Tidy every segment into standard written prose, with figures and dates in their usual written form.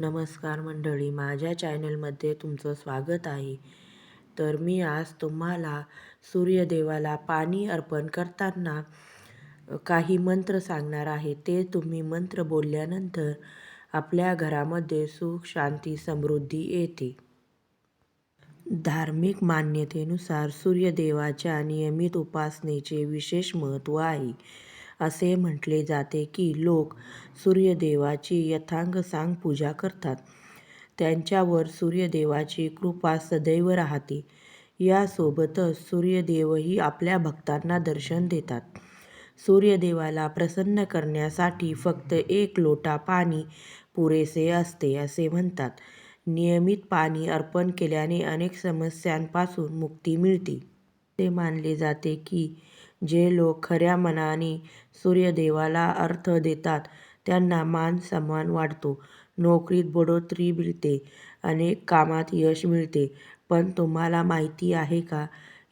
नमस्कार मंडळी, माझ्या चॅनलमध्ये तुमचं स्वागत आहे. तर मी आज तुम्हाला सूर्यदेवाला पाणी अर्पण करताना काही मंत्र सांगणार आहे. ते तुम्ही मंत्र बोलल्यानंतर आपल्या घरामध्ये सुख, शांती, समृद्धी येते. धार्मिक मान्यतेनुसार सूर्यदेवाच्या नियमित उपासनेचे विशेष महत्त्व आहे. असे म्हटले जाते की लोक सूर्यदेवाची यथासांग पूजा करतात. त्यांच्यावर सूर्यदेवाची कृपा सदैव राहते. यासोबतच सूर्यदेवही आपल्या भक्तांना दर्शन देतात. सूर्यदेवाला प्रसन्न करण्यासाठी फक्त 1 लोटा पाणी पुरेसे असते असे म्हणतात. नियमित पाणी अर्पण केल्याने अनेक समस्यांपासून मुक्ती मिळते. असे मानले जाते की जे लोक खऱ्या मनाने सूर्यदेवाला अर्घ्य देतात त्यांना मान-सन्मान वाढतो, नोकरीत बढोतरी मिळते, अनेक कामात यश मिळते. पण तुम्हाला माहिती आहे का,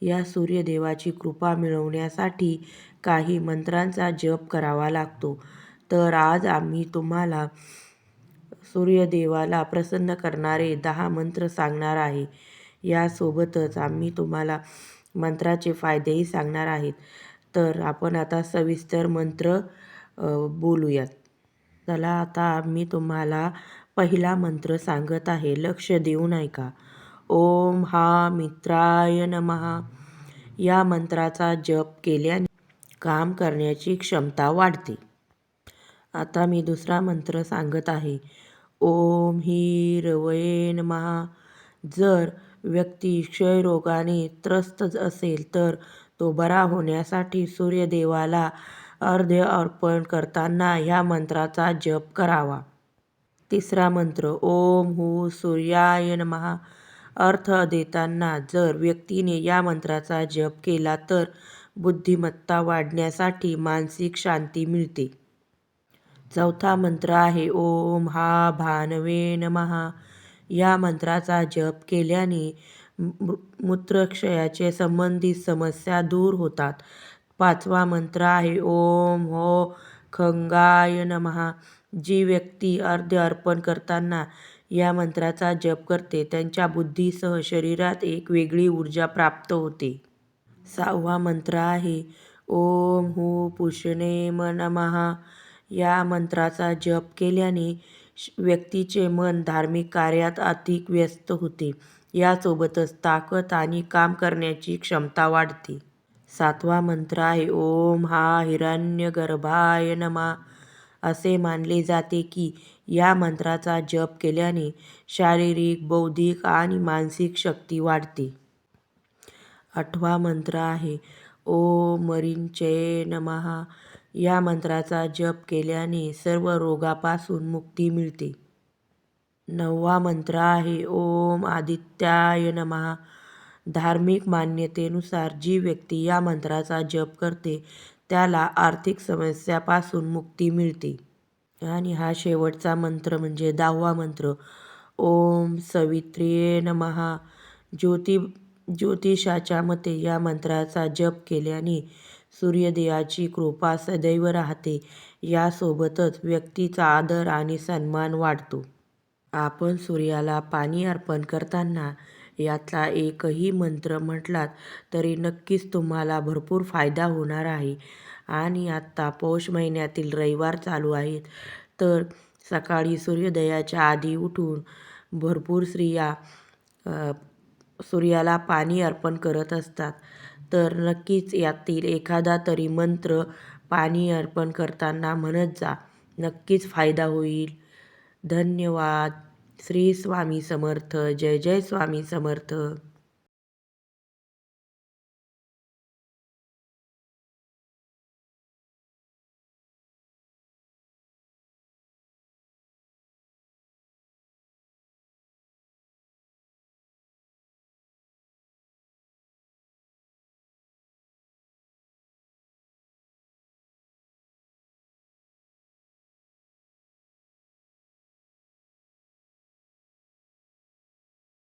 या सूर्यदेवाची कृपा मिळवण्यासाठी काही मंत्रांचा जप करावा लागतो. तर आज आम्ही तुम्हाला सूर्यदेवाला प्रसन्न करणारे 10 मंत्र सांगणार आहे. यासोबतच आम्ही तुम्हाला मंत्राचे फायदेही सांगणार आहोत. तर आपण आता सविस्तर मंत्र बोलूयात. चला, आता मी तुम्हाला पहिला मंत्र सांगत आहे. लक्ष देऊन ऐका. ओम हा मित्राय नमः. या मंत्राचा जप केल्याने काम करण्याची क्षमता वाढते. आता मी दुसरा मंत्र सांगत आहे. ओम ही रवये नमः. जर व्यक्ती क्षयरोगाने त्रस्त असेल तर तो बरा होण्यासाठी सूर्यदेवाला अर्घ्य अर्पण करताना ह्या मंत्राचा जप करावा. तिसरा मंत्र. ओम हू सूर्याय नमः. अर्घ्य देताना जर व्यक्तीने या मंत्राचा जप केला तर बुद्धिमत्ता वाढण्यासाठी मानसिक शांती मिळते. चौथा मंत्र आहे. ओम हा भानवे नमः. या मंत्राचा जप केल्याने मूत्रक्षयाचे संबंधित समस्या दूर होतात. पाचवा मंत्र आहे. ओम हो खंगाय नमः. जी व्यक्ती अर्घ्य अर्पण करताना या मंत्राचा जप करते त्यांच्या बुद्धीसह शरीरात एक वेगळी ऊर्जा प्राप्त होते. सहावा मंत्र आहे. ओम हू पुष्णे नमः. या मंत्राचा जप केल्याने व्यक्तीचे मन धार्मिक कार्यात अधिक व्यस्त होते. यासोबतच ताकद आणि काम करण्याची क्षमता वाढते. सातवा मंत्र आहे. ओम हा हिरण्यगर्भाय नमः. असे मानले जाते की या मंत्राचा जप केल्याने शारीरिक, बौद्धिक आणि मानसिक शक्ती वाढते. आठवा मंत्र आहे. ओम मरीचये नमः. या मंत्राचा जप केल्याने सर्व रोगापासून मुक्ती मिळते. नववा मंत्र आहे. ओम आदित्याय नमः. धार्मिक मान्यतेनुसार जी व्यक्ती या मंत्राचा जप करते त्याला आर्थिक समस्यापासून मुक्ती मिळते. आणि हा शेवटचा मंत्र म्हणजे 10वा मंत्र. ओम सवित्र्ये नमः. ज्योतिषाच्या मते या मंत्राचा जप केल्याने सूर्यदेवाची कृपा सदैव राहते. यासोबतच व्यक्तीचा आदर आणि सन्मान वाढतो. आपण सूर्याला पाणी अर्पण करताना यातला एकही मंत्र म्हटलात तरी नक्कीच तुम्हाला भरपूर फायदा होणार आहे. आणि आत्ता पौष महिन्यातील रविवार चालू आहेत. तर सकाळी सूर्योदयाच्या आधी उठून भरपूर स्त्रिया सूर्याला पाणी अर्पण करत असतात. तर नक्कीच यातील एखादा तरी मंत्र पाणी अर्पण करताना म्हणत जा. नक्कीच फायदा होईल. धन्यवाद. श्री स्वामी समर्थ. जय जय स्वामी समर्थ.